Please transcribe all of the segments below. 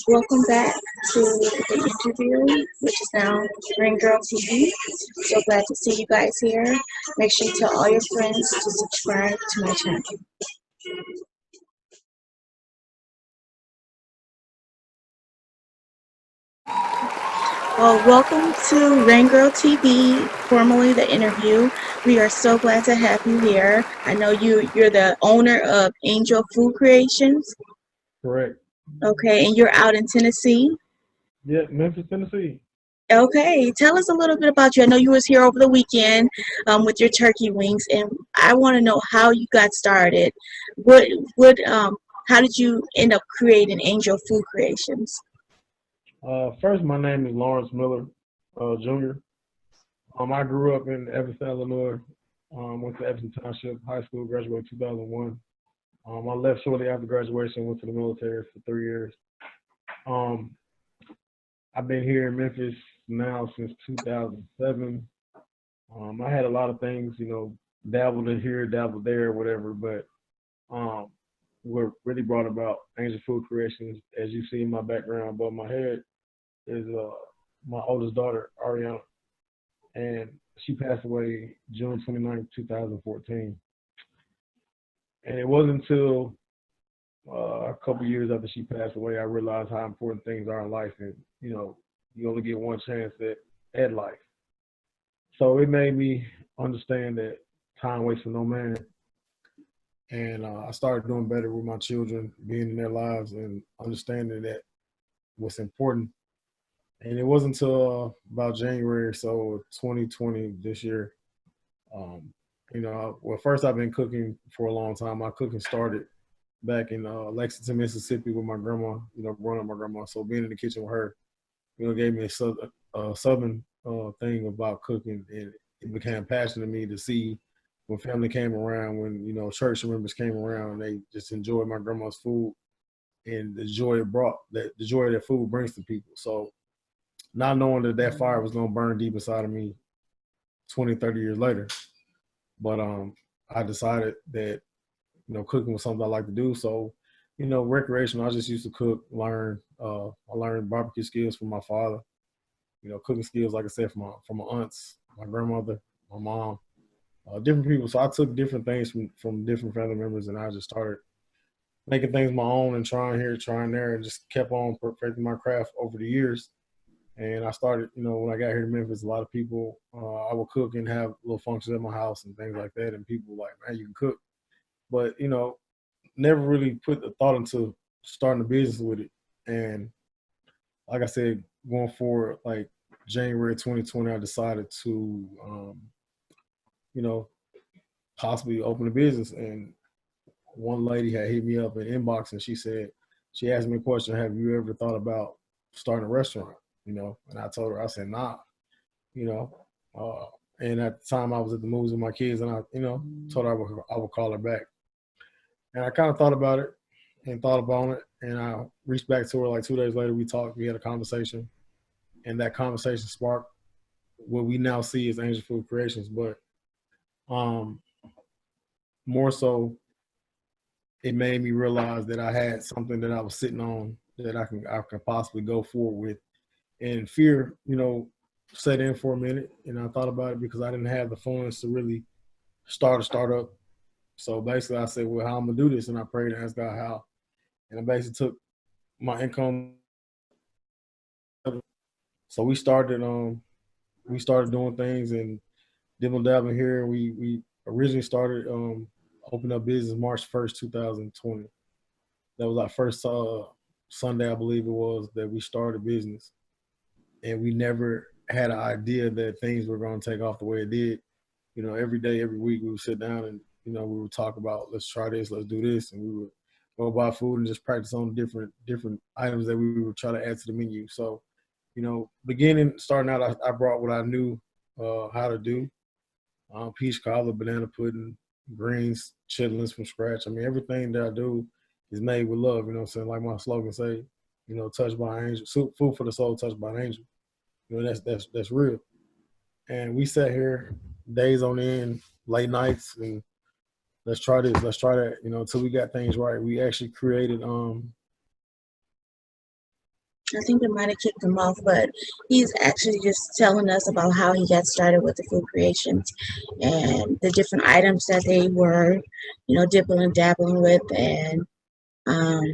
Welcome back to the interview, which is now Ring Girl TV. So glad to see you guys here. Make sure you tell all your friends to subscribe to my channel. Well, welcome to Rain Girl TV, formerly the interview. We are so glad to have you here. I know you're the owner of Angel Food Creations. Correct. Okay, and you're out in Tennessee. Yeah, Memphis, Tennessee. Okay, tell us a little bit about you. I know you was here over the weekend with your turkey wings, and I want to know how you got started. What how did you end up creating Angel Food Creations? First, my name is Lawrence Miller Jr. I grew up in Evanston, Illinois. Went to Evanston Township High School, graduated 2001. I left shortly after graduation, went to the military for 3 years. Um, I've been here in Memphis now since 2007. I had a lot of things, dabbled in here, dabbled there, whatever, but um, what really brought about Angel Food Creations, as you see in my background above my head, is my oldest daughter, Ariana, and she passed away June 29th, 2014. And it wasn't until a couple years after she passed away I realized how important things are in life, and you only get one chance at life. So it made me understand that time waits for no man, and I started doing better with my children, being in their lives, and understanding that what's important. And it wasn't until about January or so of 2020 this year. Well, first I've been cooking for a long time. My cooking started back in Lexington, Mississippi with my grandma, growing up with my grandma. So being in the kitchen with her, gave me a southern thing about cooking. And it became passion to me to see when family came around, when, church members came around, they just enjoyed my grandma's food and the joy it brought, that the joy that food brings to people. So not knowing that fire was going to burn deep inside of me 20, 30 years later. But I decided that, cooking was something I like to do. So, recreational, I just used to cook, learn. I learned barbecue skills from my father, cooking skills, like I said, from my aunts, my grandmother, my mom, different people. So I took different things from different family members, and I just started making things my own and trying here, trying there, and just kept on perfecting my craft over the years. And I started, when I got here to Memphis, a lot of people, I would cook and have little functions at my house and things like that. And people were like, man, you can cook. But, never really put the thought into starting a business with it. And like I said, going forward, like January 2020, I decided to, you know, possibly open a business. And one lady had hit me up in inbox and she asked me a question, have you ever thought about starting a restaurant? And I told her, I said, nah, you know. Uh, and at the time I was at the movies with my kids and I, told her I would call her back. And I kind of thought about it and thought about it. And I reached back to her like 2 days later. We talked, we had a conversation. And that conversation sparked what we now see as Angel Food Creations. But um, more so, it made me realize that I had something that I was sitting on that I can possibly go forward with. And fear, set in for a minute. And I thought about it because I didn't have the funds to really start a startup. So basically I said, well, how I'm gonna do this? And I prayed and asked God how. And I basically took my income. So we started doing things and dibble dabbling here. We originally started opening up business March 1st, 2020. That was our first Sunday, I believe it was, that we started business. And we never had an idea that things were going to take off the way it did. Every day, every week, we would sit down and, we would talk about, let's try this, let's do this. And we would go buy food and just practice on different items that we would try to add to the menu. So, starting out, I brought what I knew how to do. Peach cobbler, banana pudding, greens, chitlins from scratch. I mean, everything that I do is made with love, like my slogan say, touched by an angel, food for the soul, touched by an angel. That's real. And we sat here days on end, late nights, and let's try this, let's try that, until we got things right. We actually created I think it might have kicked him off, but he's actually just telling us about how he got started with the food creations and the different items that they were, dipping and dabbling with. And um,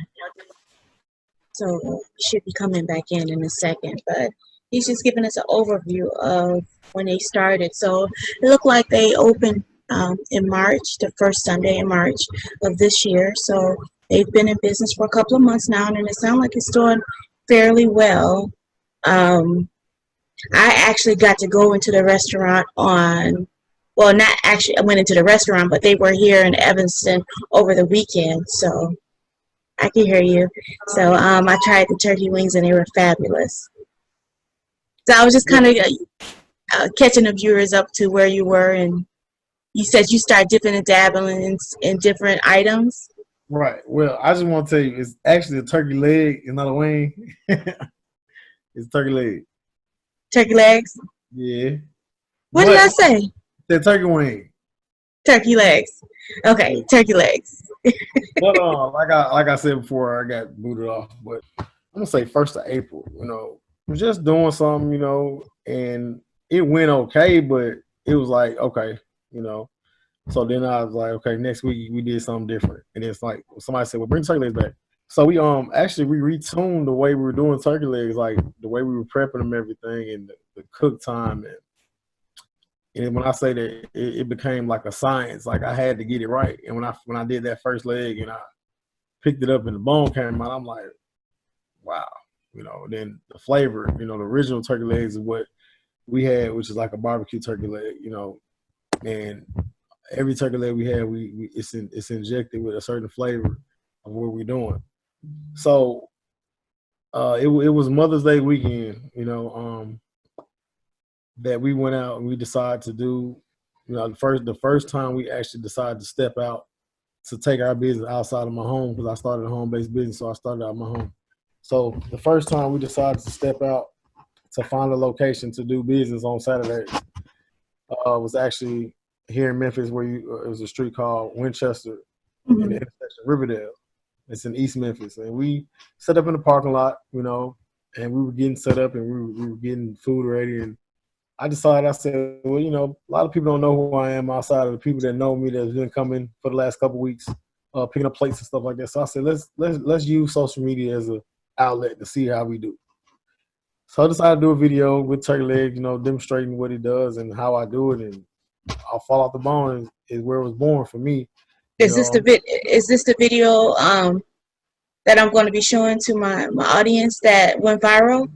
so he should be coming back in a second. But he's just giving us an overview of when they started. So it looked like they opened in March, the first Sunday in March of this year. So they've been in business for a couple of months now, and it sounds like it's doing fairly well. Um, I actually got to go into the restaurant well, not actually, I went into the restaurant, but they were here in Evanston over the weekend, so I can hear you. So I tried the turkey wings and they were fabulous. So I was just kind of catching the viewers up to where you were, and you said you started dipping and dabbling in different items. Right. Well, I just want to tell you, it's actually a turkey leg. It's not a wing. It's turkey leg. Turkey legs? Yeah. What did I say? The turkey wing. Turkey legs. Okay, turkey legs. But like I said before, I got booted off. But I'm gonna say 1st of April. We're just doing something, and it went okay, but it was like okay, So then I was like, okay, next week we did something different, and it's like somebody said, well, bring turkey legs back. So we actually we retuned the way we were doing turkey legs, like the way we were prepping them, everything, and the cook time, and when I say that it became like a science, like I had to get it right. And when I did that first leg and I picked it up and the bone came out, I'm like, wow, Then the flavor, the original turkey legs is what we had, which is like a barbecue turkey leg, and every turkey leg we had, it's injected with a certain flavor of what we're doing. So it was Mother's Day weekend, that we went out and we decided to do, the first time we actually decided to step out to take our business outside of my home, because I started a home-based business, so I started out of my home. So the first time we decided to step out to find a location to do business on Saturday was actually here in Memphis, where it was a street called Winchester in the intersection of Riverdale. It's in East Memphis, and we set up in the parking lot, and we were getting set up and we were getting food ready. And I said, well, a lot of people don't know who I am outside of the people that know me that's been coming for the last couple of weeks, picking up plates and stuff like that. So I said, let's use social media as an outlet to see how we do. So I decided to do a video with turkey legs, demonstrating what it does and how I do it, and I'll fall off the bone is where it was born for me. Is this the video that I'm going to be showing to my audience that went viral?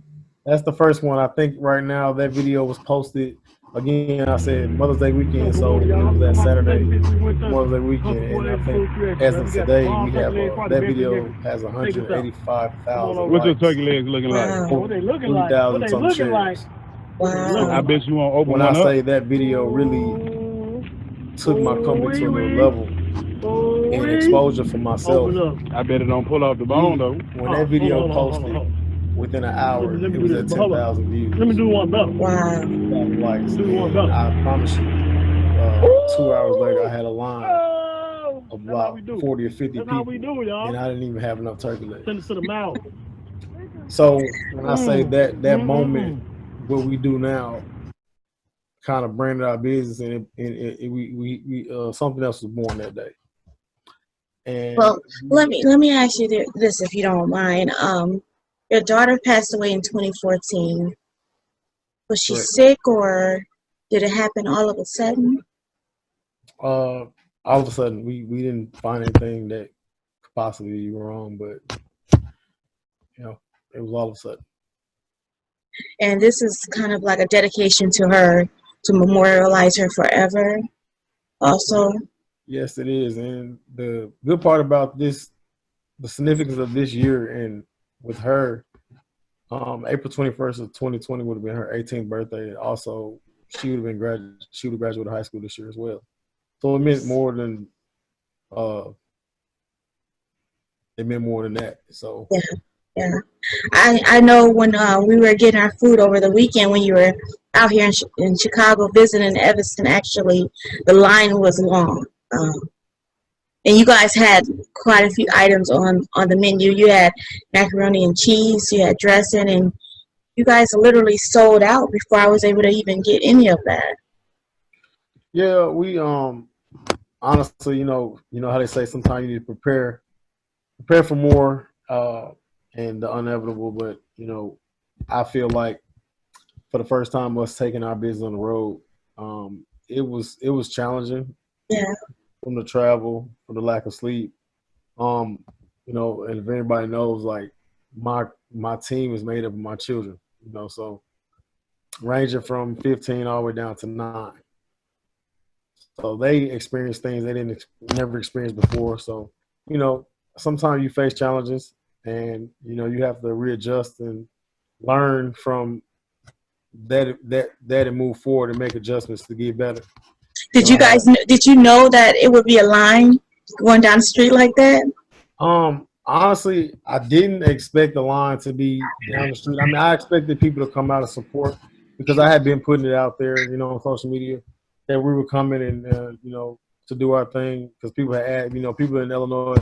That's the first one. I think right now that video was posted. Again, I said Mother's Day weekend, so it was that Saturday, Mother's Day weekend, and I think as of today, we have that video has 185,000. What's your turkey legs looking like? What they looking like? What they looking like? Wow. I bet you won't open when one I up. say that video really took my company to a new level and exposure for myself. I bet it don't pull off the bone though. When that video posted, within an hour, it was at 10,000 views. Let me do one up. Wow. Likes. And I promise you, 2 hours later, I had a line of about 40 or 50 people, and I didn't even have enough turkey legs. Send it to the mouth. So when I say that moment, what we do now, kind of branded our business, and we something else was born that day. And well, let me ask you this, if you don't mind. Your daughter passed away in 2014. Was she sick, or did it happen all of a sudden? All of a sudden, we didn't find anything that could possibly be wrong, but it was all of a sudden. And this is kind of like a dedication to her, to memorialize her forever. Also. Yes, it is, and the good part about this, the significance of this year, and with her, April 21st of 2020 would have been her 18th birthday. Also, she would have graduated high school this year as well. So it meant more than that. So yeah. I know when we were getting our food over the weekend, when you were out here in Chicago visiting Evanston, actually the line was long. And you guys had quite a few items on the menu. You had macaroni and cheese, you had dressing, and you guys literally sold out before I was able to even get any of that. Yeah, we honestly, you know how they say sometimes you need to prepare for more and the inevitable. But I feel like for the first time, us taking our business on the road, it was challenging. Yeah. From the travel, from the lack of sleep. Um, and if anybody knows, like my team is made up of my children. So ranging from 15 all the way down to 9. So they experience things they didn't never experienced before. So sometimes you face challenges, and you have to readjust and learn from that and move forward and make adjustments to get better. Did you guys did you know that it would be a line going down the street like that? Honestly, I didn't expect the line to be down the street. I mean, I expected people to come out and support because I had been putting it out there, on social media that we were coming and to do our thing because people had people in Illinois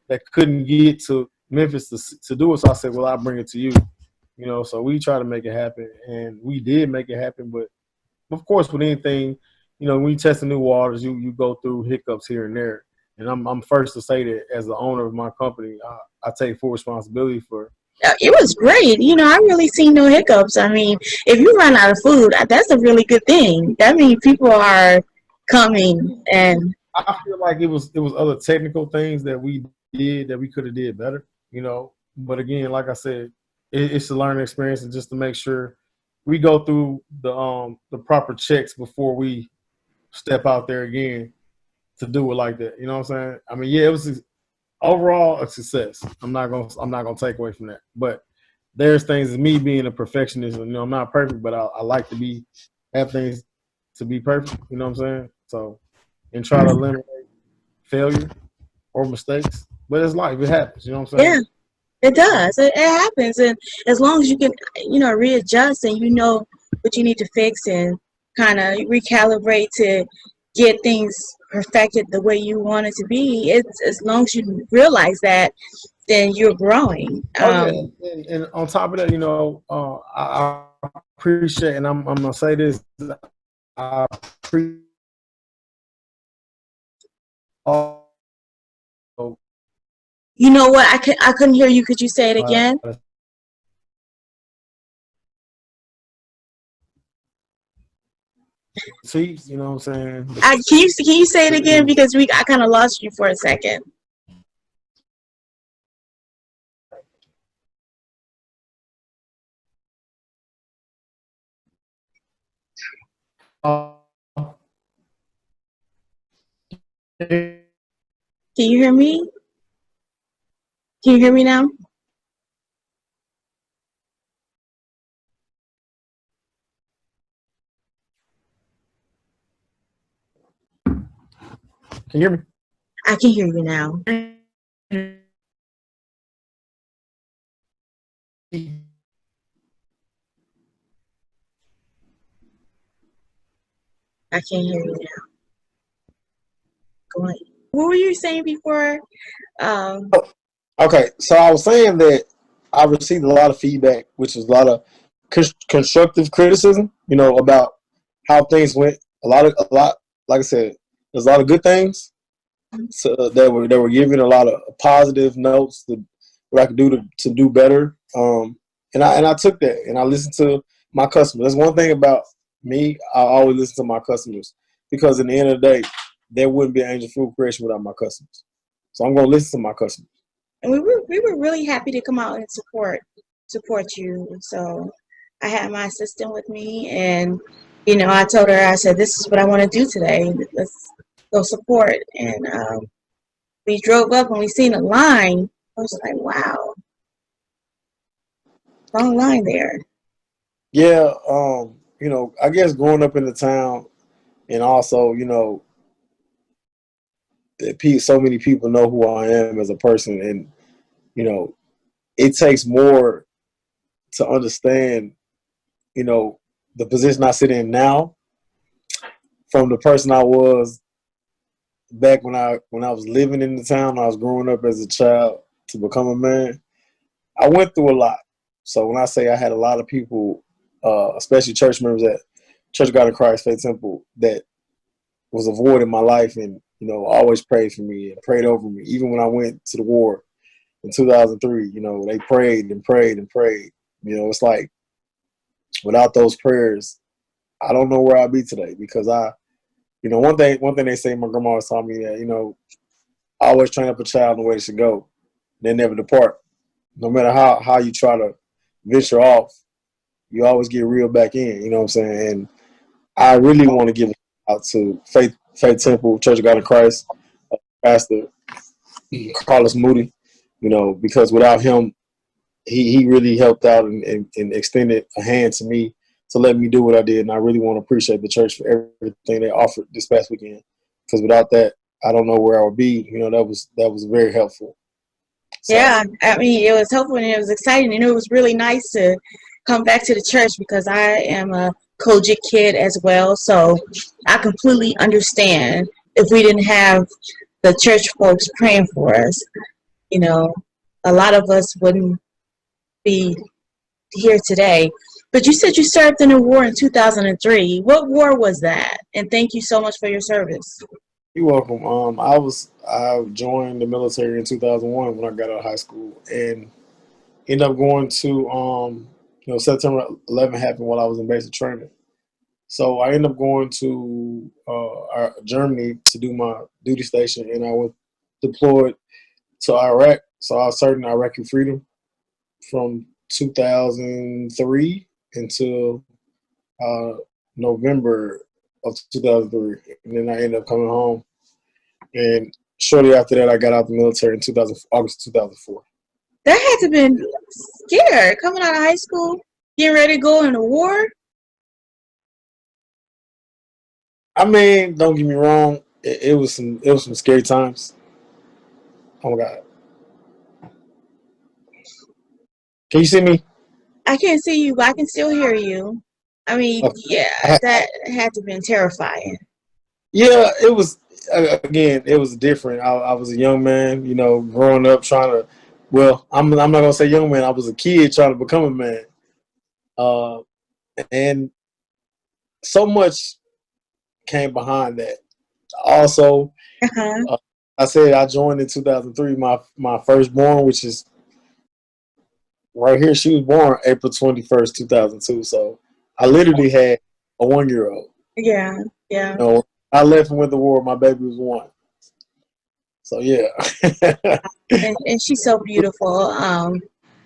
that couldn't get to Memphis to do it. So I said, well, I'll bring it to you. So we try to make it happen, and we did make it happen. But of course, with anything, when you test the new waters, you go through hiccups here and there. And I'm first to say that as the owner of my company, I take full responsibility for it. It was great. I really seen no hiccups. I mean, if you run out of food, that's a really good thing. That means people are coming, and I feel like it was other technical things that we did that we could have did better. But again, like I said, it's a learning experience, and just to make sure we go through the proper checks before we step out there again to do it like that. You know what I'm saying? I mean, yeah, it was overall a success. I'm not gonna take away from that. But there's things as me being a perfectionist. I'm not perfect, but I like to have things to be perfect. You know what I'm saying? So and try to eliminate failure or mistakes. But it's life. It happens. You know what I'm saying? Yeah, it does. It happens, and as long as you can, readjust and what you need to fix and kind of recalibrate to get things perfected the way you want it to be. It's as long as you realize that, then you're growing. Oh yeah, and on top of that, I appreciate, and I'm gonna say this, I appreciate. You know what? I couldn't hear you. Could you say it again? See, you know what I'm saying? Can you say it again because I kind of lost you for a second. Can you hear me? Can you hear me now? Can you hear me? I can hear you now. I can hear you now. Go ahead. What were you saying before? Okay, so I was saying that I received a lot of feedback, which was a lot of constructive criticism, about how things went. A lot, like I said, there's a lot of good things that were given, a lot of positive notes that what I could do to do better. And I took that and I listened to my customers. That's one thing about me. I always listen to my customers because in the end of the day, there wouldn't be Angel Food Creation without my customers. So I'm going to listen to my customers. And we were really happy to come out and support you. So I had my assistant with me, and I told her, I said, this is what I want to do today. Let's go support. And we drove up and we seen a line. I was like, wow, long line there. Yeah, I guess growing up in the town, and also, that so many people know who I am as a person, and it takes more to understand, the position I sit in now from the person I was back when I was living in the town, I was growing up as a child to become a man. I went through a lot. So when I say I had a lot of people, especially church members at Church of God in Christ Faith Temple, that was a void in my life, and always prayed for me and prayed over me. Even when I went to the war in 2003, they prayed and prayed and prayed. It's like without those prayers, I don't know where I'd be today, because one thing they say, my grandma always taught me that, always train up a child in the way they should go. They never depart. No matter how you try to venture off, you always get reeled back in, you know what I'm saying? And I really want to give it out to Faith Temple, Church of God in Christ, Pastor Carlis Moody, because without him, he really helped out and extended a hand to me to let me do what I did. And I really want to appreciate the church for everything they offered this past weekend, because without that, I don't know where I would be. That was very helpful. So, Yeah, I mean, it was helpful and it was exciting, and it was really nice to come back to the church, because I am a Kojic kid as well, so I completely understand if we didn't have the church folks praying for us. A lot of us wouldn't be here today. But you said you served in a war in 2003. What war was that? And thank you so much for your service. you're welcome. I joined the military in 2001 when I got out of high school, and ended up going to September 11 happened while I was in basic training. So I ended up going to Germany to do my duty station, and I was deployed to Iraq. So I was serving Iraqi freedom from 2003 until November of 2003, and then I ended up coming home. And shortly after that, I got out the military in August 2004. That had to have been scared coming out of high school, getting ready to go into war. I mean, don't get me wrong, it was some scary times. Oh my God. Can you see me? I can't see you, but I can still hear you. I mean, Okay. yeah, that had to have been terrifying. Yeah, it was. Again, it was different. I was a young man, growing up trying to. Well, I'm not gonna say young man. I was a kid trying to become a man, and so much came behind that. Also, Uh-huh. I said I joined in 2003. My firstborn, which is right here, she was born April 21st, 2002. So I literally had a 1-year-old. Yeah, yeah. I left and went to war. My baby was 1. So yeah. And she's so beautiful.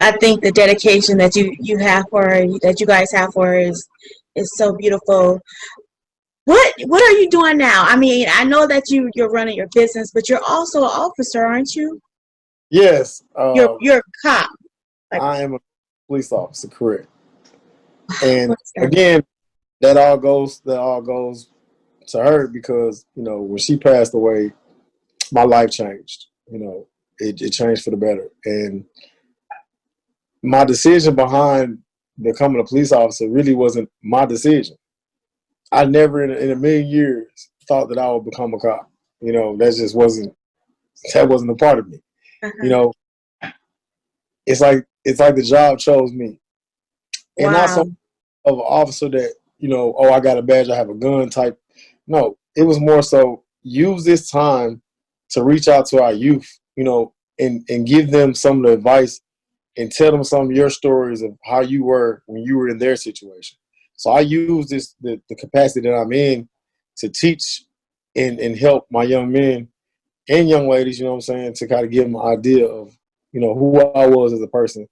I think the dedication that you have for her, that you guys have for her, is so beautiful. What are you doing now? I mean, I know that you're running your business, but you're also an officer, aren't you? Yes. You're a cop. I am a police officer, correct. And What's that? again, that all goes to her, because when she passed away, my life changed. It changed for the better. And my decision behind becoming a police officer really wasn't my decision. I never in a million years thought that I would become a cop. That just wasn't a part of me. Uh-huh. It's like the job chose me. And not so Wow. of an officer that, oh, I got a badge, I have a gun type. No, it was more so use this time to reach out to our youth, and give them some of the advice and tell them some of your stories of how you were when you were in their situation. So I use the capacity that I'm in to teach and help my young men and young ladies, to kind of give them an idea of, who I was as a person,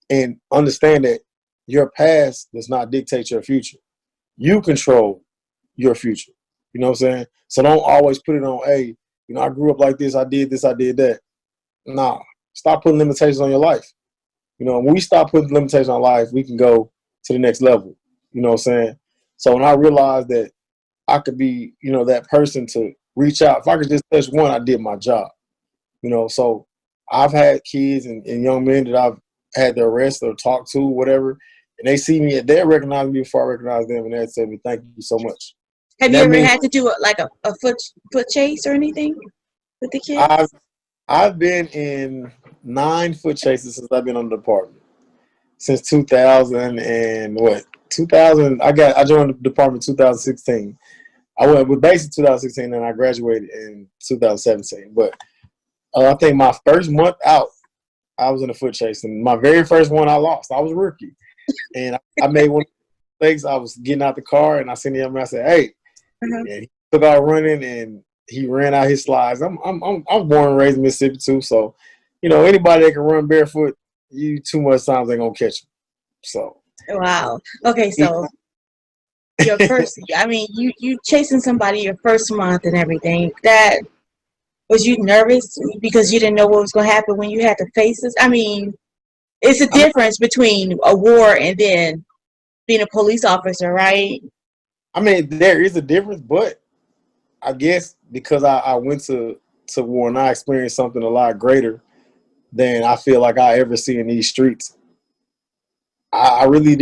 and understand that your past does not dictate your future. You control your future. You know what I'm saying? So don't always put it on, hey, I grew up like this, I did that. Nah, stop putting limitations on your life. When we stop putting limitations on life, we can go to the next level. You know what I'm saying? So when I realized that I could be, that person to reach out, if I could just touch one, I did my job. So I've had kids and young men that I've had to arrest or talk to, whatever, and they see me, they recognize me before I recognize them, and they say me, thank you so much. Have you That ever means had to do a foot chase or anything with the kids? I've been in 9 foot chases since I've been on the department. Since 2000 and what? 2000. I joined the department in 2016. I went with basic 2016, and I graduated in 2017. But I think my first month out, I was in a foot chase, and my very first one I lost. I was a rookie, and I made one mistakes. I was getting out the car, and I seen him, and I said, "Hey," Uh-huh. and he took out running, and he ran out his slides. I'm born and raised in Mississippi too, so anybody that can run barefoot, you too much times ain't gonna catch them. So Wow. Okay, so your first, I mean, you chasing somebody your first month and everything. That was you nervous because you didn't know what was going to happen when you had to face this? I mean, it's a difference between a war and then being a police officer, right? I mean, there is a difference, but I guess because I went to war and I experienced something a lot greater than I feel like I ever see in these streets. I really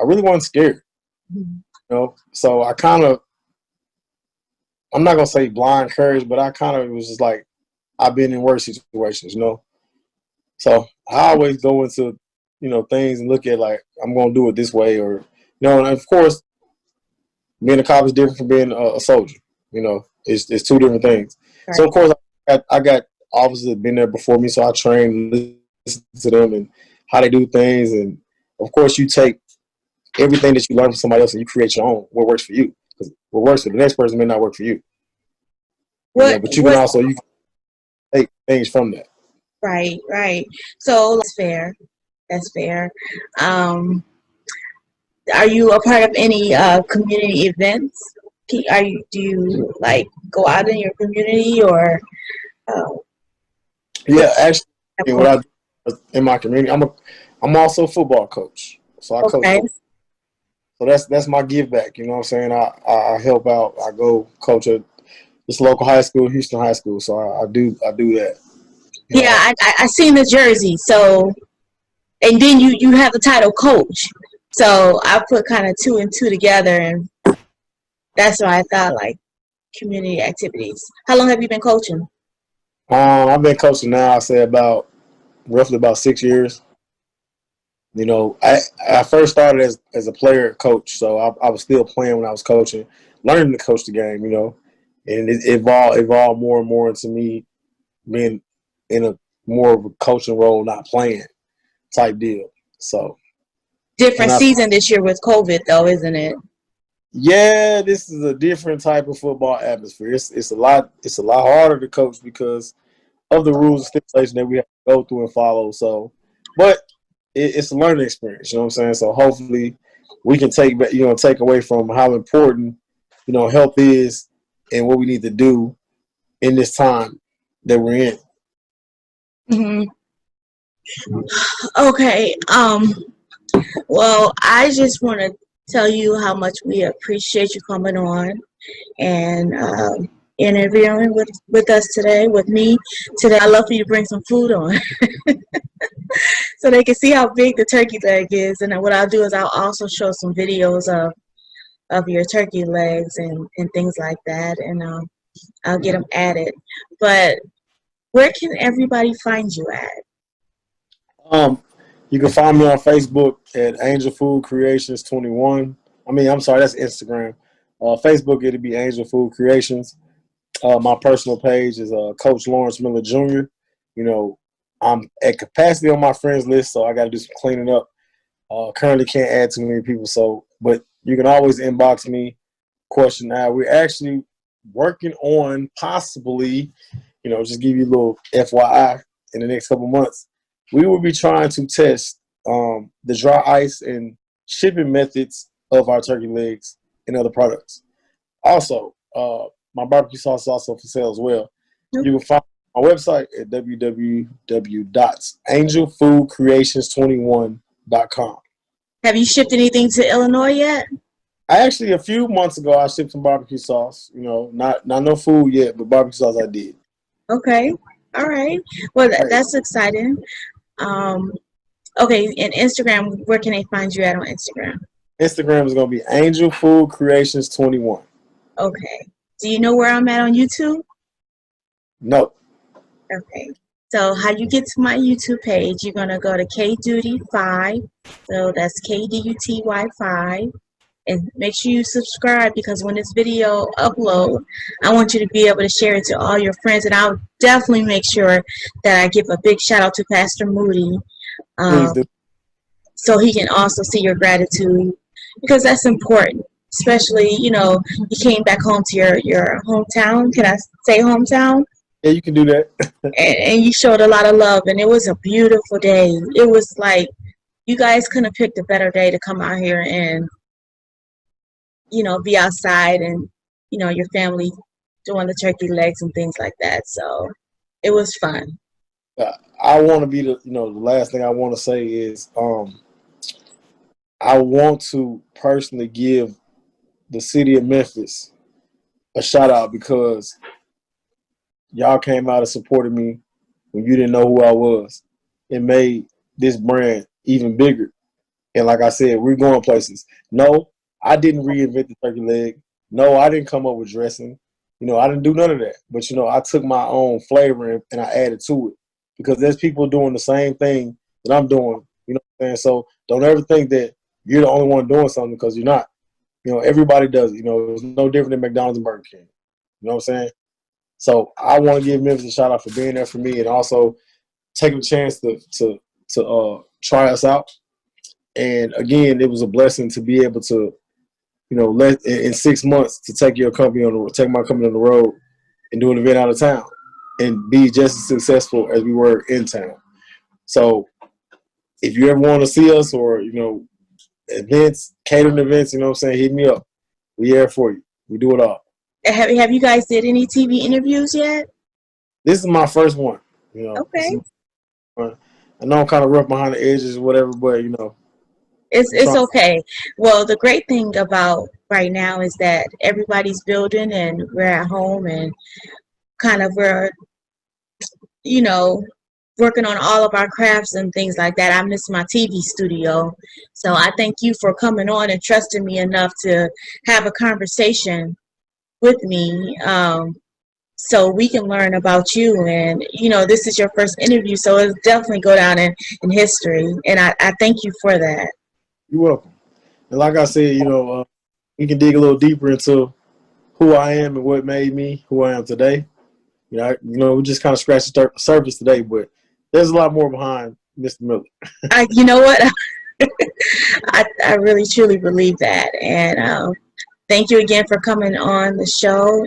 wasn't scared, So I'm not gonna say blind courage, but I kind of was just like, I've been in worse situations, So I always go into, things and look at like I'm gonna do it this way, or and of course, being a cop is different from being a soldier. It's two different things. Right. So of course, I got officers that have been there before me, so I train, listen to them and how they do things, and of course, you take everything that you learn from somebody else and you create your own. What works for you? Because what works for the next person may not work for you. But you can take things from that. Right. So that's fair. Are you a part of any community events? Do you like go out in your community or? Yeah, actually, what I do in my community, I'm also a football coach, so I coach. Okay. So that's my give back. You know what I'm saying? I help out. I go coach at this local high school, Houston High School. So I do that. Yeah, I seen the jersey. So, and then you have the title coach. So I put kind of 2 and 2 together, and that's why I thought like community activities. How long have you been coaching? I've been coaching now. I say roughly about 6 years. I first started as a player coach, so I was still playing when I was coaching, learning to coach the game. And it evolved more and more into me being in a more of a coaching role, not playing type deal. So Different season this year with COVID, though, isn't it? Yeah, this is a different type of football atmosphere. It's a lot harder to coach because of the rules and stipulations that we have to go through and follow. So, but it's a learning experience. You know what I'm saying? So hopefully we can take away from how important health is and what we need to do in this time that we're in. Mm-hmm. Okay. Well, I just want to tell you how much we appreciate you coming on and interviewing with us today, with me today. I'd love for you to bring some food on so they can see how big the turkey leg is. And then what I'll do is I'll also show some videos of your turkey legs and things like that. And I'll get them added. But where can everybody find you at? You can find me on Facebook at Angel Food Creations 21. I'm sorry, that's Instagram. Facebook, it'll be Angel Food Creations. My personal page is Coach Lawrence Miller Jr. I'm at capacity on my friends list, so I got to do some cleaning up. Currently can't add too many people, but you can always inbox me. Question now. We're actually working on possibly, just give you a little FYI in the next couple months. We will be trying to test the dry ice and shipping methods of our turkey legs and other products. Also, my barbecue sauce is also for sale as well. You can find my website at www.angelfoodcreations21.com. Have you shipped anything to Illinois yet? A few months ago, I shipped some barbecue sauce. Not no food yet, but barbecue sauce I did. Okay. All right. Well, that's exciting. Okay, and Instagram, where can they find you at on Instagram? Instagram is gonna be Angel Food Creations 21. Okay. Do you know where I'm at on YouTube? No. Okay. So how you get to my YouTube page, you're going to go to KDuty5. So that's KDUTY5. And make sure you subscribe, because when this video upload, I want you to be able to share it to all your friends. And I'll definitely make sure that I give a big shout out to Pastor Moody, Please do. so he can also see your gratitude, because that's important. Especially, you came back home to your hometown. Can I say hometown? Yeah, you can do that. And you showed a lot of love, and it was a beautiful day. It was like you guys couldn't have picked a better day to come out here and be outside, and your family doing the turkey legs and things like that. So it was fun. I want to be the last thing I want to say is I want to personally give the city of Memphis a shout out, because y'all came out and supported me when you didn't know who I was. It made this brand even bigger. And like I said, we're going places. No, I didn't reinvent the turkey leg. No, I didn't come up with dressing. I didn't do none of that. But, I took my own flavor and I added to it, because there's people doing the same thing that I'm doing. You know what I'm saying? So don't ever think that you're the only one doing something, because you're not. Everybody does it. It's no different than McDonald's and Burger King. You know what I'm saying? So I want to give Memphis a shout out for being there for me, and also taking a chance to try us out. And again, it was a blessing to be able to, in 6 months to take my company on the road and do an event out of town and be just as successful as we were in town. So if you ever want to see us, or events, catering events, hit me up. We here for you. We do it all. Have you guys did any TV interviews yet? This is my first one. Okay. I know I'm kind of rough behind the edges or whatever, but It's okay. Well, the great thing about right now is that everybody's building, and we're at home, and kind of we're working on all of our crafts and things like that. I miss my TV studio. So I thank you for coming on and trusting me enough to have a conversation with me, so we can learn about you. And this is your first interview, so it'll definitely go down in history, and I thank you for that. You're welcome. And like I said, we can dig a little deeper into who I am and what made me who I am today. We just kind of scratched the surface today, but there's a lot more behind Mr. Miller. You know what? I really truly believe that. And thank you again for coming on the show,